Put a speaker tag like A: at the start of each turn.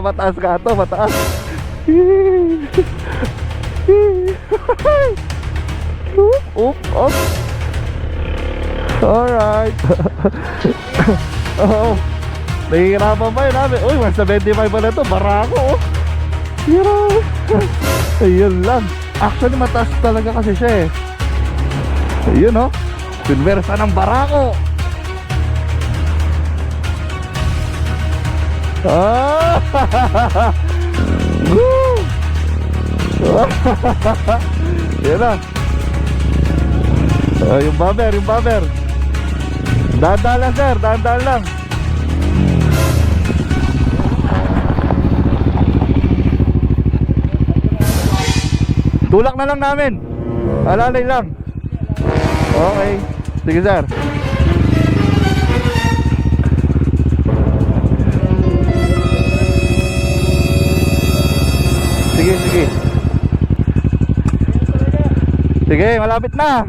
A: Mataas ka to, mataas. Oop, oop. Alright. Oh, nahihirapan pa yun namin. Uy, 175 pa na to, barako oh. Hirap. Ayun lang. Actually mataas talaga kasi siya eh. Ayun oh, pinwersa ng barako. Ah! Woo! Yan na. Yung bumper, yung bumper. Dahan-dahan lang sir, dahan-dahan lang. Tulak na lang namin. Alalay lang. Okay. Sige sir. Sige, sige. Sige, malapit na.